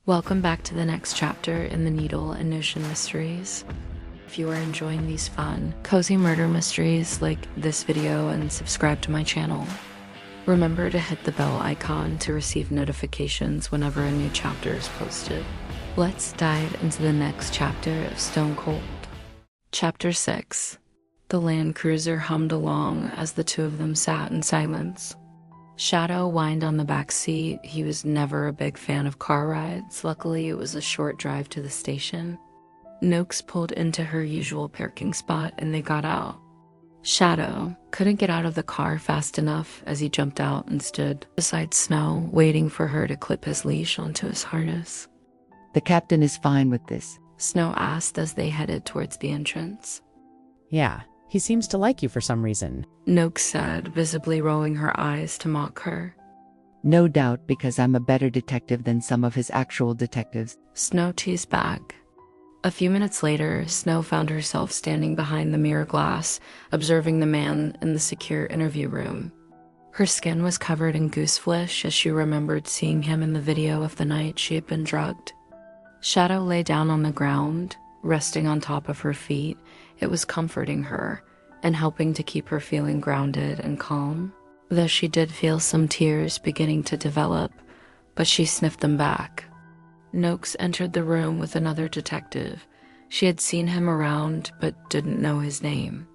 Welcome back to the next chapter in the Needle and Notion mysteries. If you are enjoying these fun, cozy murder mysteries, like this video and subscribe to my channel. Remember to hit the bell icon to receive notifications whenever a new chapter is posted. Let's dive into the next chapter of Stone Cold. Chapter 6. The Land Cruiser hummed along as the two of them sat in silence. Shadow whined on the back seat. He was never a big fan of car rides. Luckily, it was a short drive to the station. Noakes pulled into her usual parking spot and they got out. Shadow couldn't get out of the car fast enough as he jumped out and stood beside Snow, waiting for her to clip his leash onto his harness. The captain is fine with this, Snow asked as they headed towards the entrance. Yeah, he seems to like you for some reason. Noakes said, visibly rolling her eyes to mock her. No doubt because I'm a better detective than some of his actual detectives. Snow teased back. A few minutes later, Snow found herself standing behind the mirror glass, observing the man in the secure interview room. Her skin was covered in goose flesh as she remembered seeing him in the video of the night she had been drugged. Shadow lay down on the ground, resting on top of her feet. It was comforting her and helping to keep her feeling grounded and calm, though she did feel some tears beginning to develop, but she sniffed them back. Noakes entered the room with another detective. She had seen him around, but didn't know his name.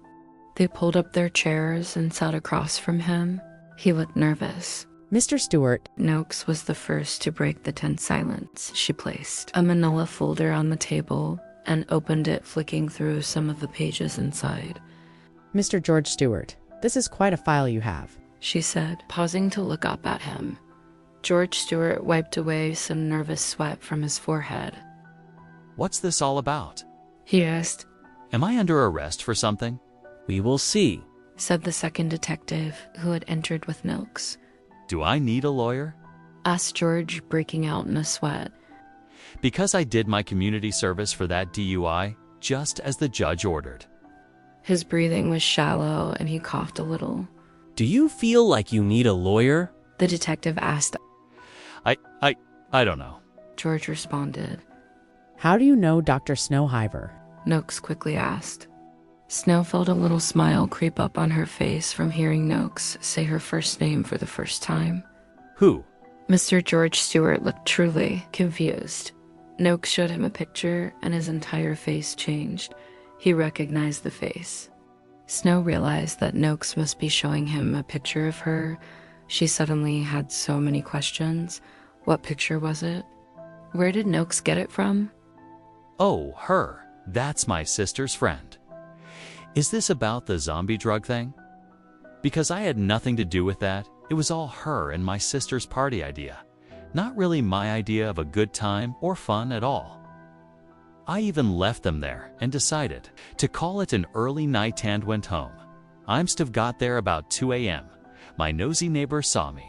They pulled up their chairs and sat across from him. He looked nervous. Mr. Stewart. Noakes was the first to break the tense silence. She placed a manila folder on the table and opened it, flicking through some of the pages inside. Mr. George Stewart, this is quite a file you have, she said, pausing to look up at him. George Stewart wiped away some nervous sweat from his forehead. What's this all about? He asked. Am I under arrest for something? We will see, said the second detective, who had entered with Noakes. Do I need a lawyer? Asked George, breaking out in a sweat. Because I did my community service for that DUI, just as the judge ordered. His breathing was shallow and he coughed a little. Do you feel like you need a lawyer? The detective asked. I don't know. George responded. How do you know Dr. Snow Hiver? Noakes quickly asked. Snow felt a little smile creep up on her face from hearing Noakes say her first name for the first time. Who? Mr. George Stewart looked truly confused. Noakes showed him a picture and his entire face changed. He recognized the face. Snow realized that Noakes must be showing him a picture of her. She suddenly had so many questions. What picture was it? Where did Noakes get it from? Oh, her. That's my sister's friend. Is this about the zombie drug thing? Because I had nothing to do with that. It was all her and my sister's party idea. Not really my idea of a good time or fun at all. I even left them there and decided to call it an early night and went home. I must have got there about 2 a.m. My nosy neighbor saw me.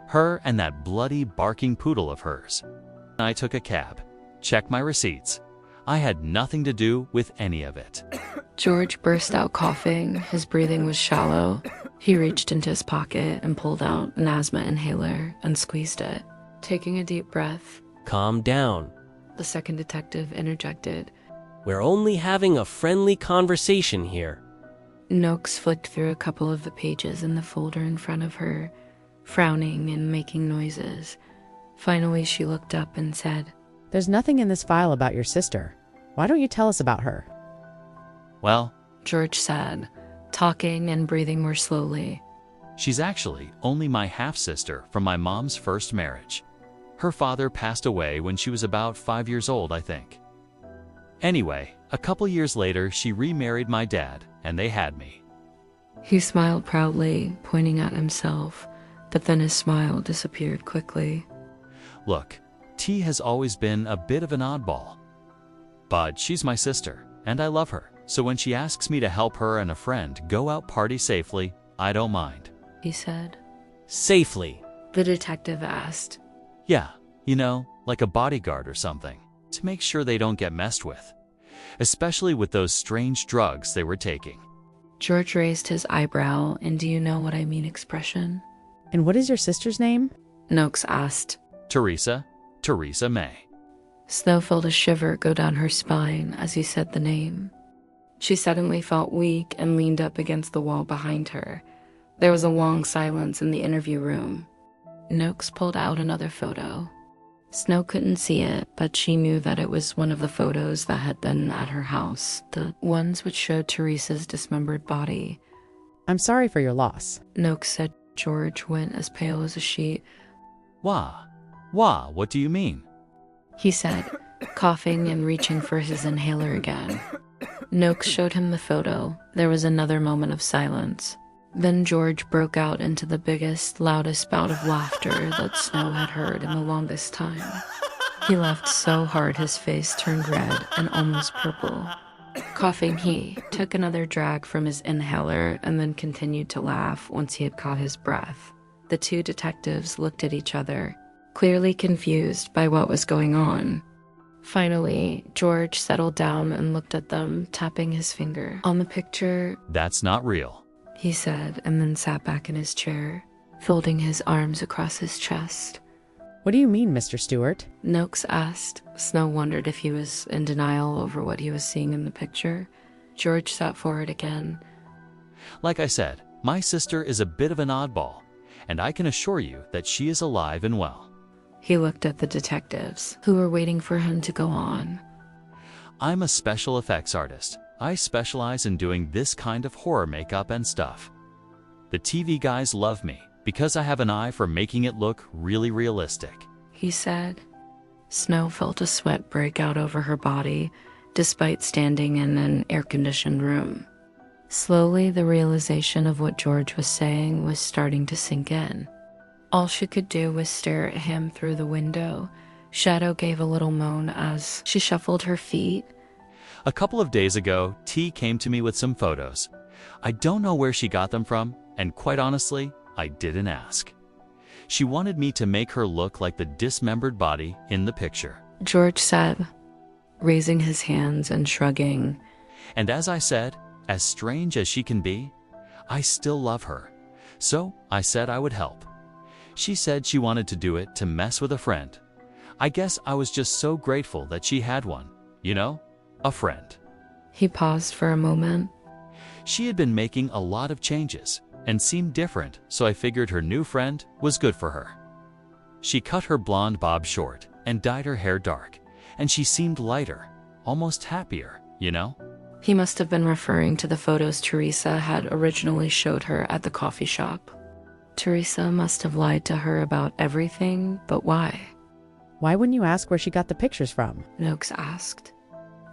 Her and that bloody barking poodle of hers. I took a cab, checked my receipts. I had nothing to do with any of it. George burst out coughing. His breathing was shallow. He reached into his pocket and pulled out an asthma inhaler and squeezed it. Taking a deep breath, Calm down. the second detective interjected. We're only having a friendly conversation here. Noakes flicked through a couple of the pages in the folder in front of her, frowning and making noises. Finally, she looked up and said, There's nothing in this file about your sister. Why don't you tell us about her? Well, George said, talking and breathing more slowly. she's actually only my half-sister from my mom's first marriage. Her father passed away when she was about 5 years old, I think. Anyway, a couple years later, she remarried my dad, and they had me. He smiled proudly, pointing at himself, but then his smile disappeared quickly. Look, T has always been a bit of an oddball. But she's my sister, and I love her. So when she asks me to help her and a friend go out party safely, I don't mind. He said. Safely. The detective asked. Yeah, like a bodyguard or something, to make sure they don't get messed with. Especially with those strange drugs they were taking. George raised his eyebrow and do you know what I mean expression. And what is your sister's name? Noakes asked. Teresa May. Snow felt a shiver go down her spine as he said the name. She suddenly felt weak and leaned up against the wall behind her. There was a long silence in the interview room. Noakes pulled out another photo. Snow couldn't see it, but she knew that it was one of the photos that had been at her house, the ones which showed Teresa's dismembered body. I'm sorry for your loss. Noakes said. George went as pale as a sheet. Wah, what do you mean? He said, coughing and reaching for his inhaler again. Noakes showed him the photo. There was another moment of silence. Then George broke out into the biggest, loudest bout of laughter that Snow had heard in the longest time. He laughed so hard his face turned red and almost purple. Coughing, he took another drag from his inhaler and then continued to laugh once he had caught his breath. The two detectives looked at each other, clearly confused by what was going on. Finally, George settled down and looked at them, tapping his finger. On the picture, That's not real. he said, and then sat back in his chair, folding his arms across his chest. What do you mean, Mr. Stewart? Noakes asked. Snow wondered if he was in denial over what he was seeing in the picture. George sat forward again. Like I said, my sister is a bit of an oddball, and I can assure you that she is alive and well. He looked at the detectives, who were waiting for him to go on. I'm a special effects artist. I specialize in doing this kind of horror makeup and stuff. The TV guys love me because I have an eye for making it look really realistic, He said. Snow felt a sweat break out over her body, despite standing in an air-conditioned room. Slowly, the realization of what George was saying was starting to sink in. All she could do was stare at him through the window. Shadow gave a little moan as she shuffled her feet. A couple of days ago, T came to me with some photos. I don't know where she got them from, and quite honestly, I didn't ask. She wanted me to make her look like the dismembered body in the picture. George said, raising his hands and shrugging. And as I said, as strange as she can be, I still love her. So I said I would help. She said she wanted to do it to mess with a friend. I guess I was just so grateful that she had one, you know, a friend. He paused for a moment. She had been making a lot of changes and seemed different, so I figured her new friend was good for her. She cut her blonde bob short and dyed her hair dark, and she seemed lighter, almost happier, you know? He must have been referring to the photos Teresa had originally showed her at the coffee shop. Teresa must have lied to her about everything, but why? Why wouldn't you ask where she got the pictures from? Noakes asked.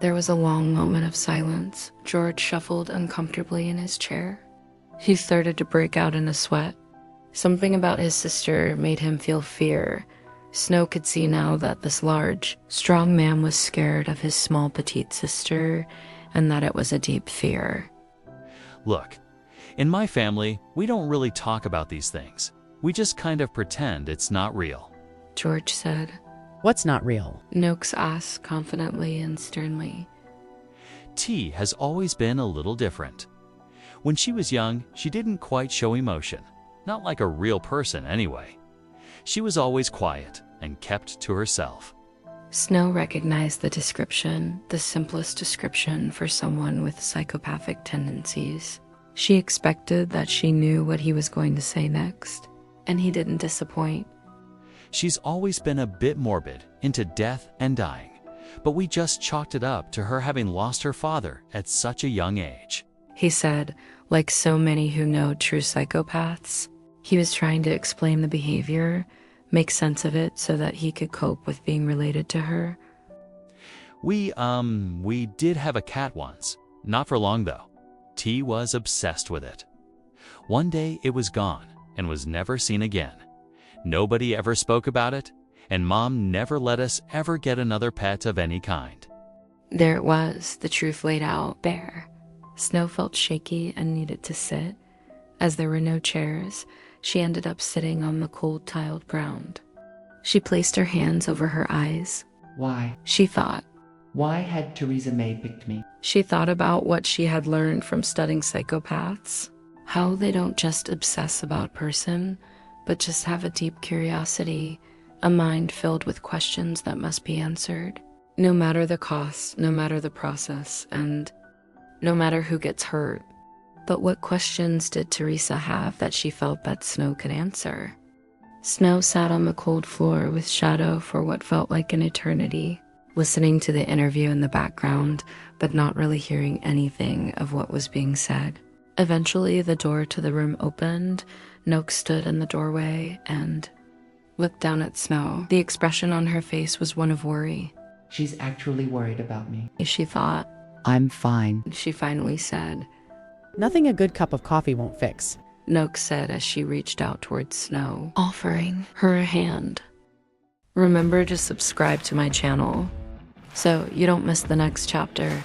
There was a long moment of silence. George shuffled uncomfortably in his chair. He started to break out in a sweat. Something about his sister made him feel fear. Snow could see now that this large, strong man was scared of his small petite sister, and that it was a deep fear. Look, in my family, we don't really talk about these things. We just kind of pretend it's not real. George said. What's not real? Noakes asked confidently and sternly. T has always been a little different. When she was young, she didn't quite show emotion. Not like a real person, anyway. She was always quiet and kept to herself. Snow recognized the description, the simplest description for someone with psychopathic tendencies. She expected that she knew what he was going to say next, and he didn't disappoint. She's always been a bit morbid, into death and dying, but we just chalked it up to her having lost her father at such a young age. He said, like so many who know true psychopaths. He was trying to explain the behavior, make sense of it so that he could cope with being related to her. We did have a cat once. Not for long, though. T was obsessed with it. One day it was gone and was never seen again. Nobody ever spoke about it, and Mom never let us ever get another pet of any kind. There it was, the truth laid out bare. Snow felt shaky and needed to sit. As there were no chairs, she ended up sitting on the cold tiled ground. She placed her hands over her eyes. Why? She thought. Why had Theresa May picked me? She thought about what she had learned from studying psychopaths. How they don't just obsess about a person, but just have a deep curiosity, a mind filled with questions that must be answered, no matter the cost, no matter the process, and no matter who gets hurt. But what questions did Teresa have that she felt that Snow could answer? Snow sat on the cold floor with Shadow for what felt like an eternity, listening to the interview in the background, but not really hearing anything of what was being said. Eventually, the door to the room opened. Noak stood in the doorway and looked down at Snow. The expression on her face was one of worry. She's actually worried about me. She thought. I'm fine. She finally said. Nothing a good cup of coffee won't fix. Noak said as she reached out towards Snow, offering her a hand. Remember to subscribe to my channel so you don't miss the next chapter.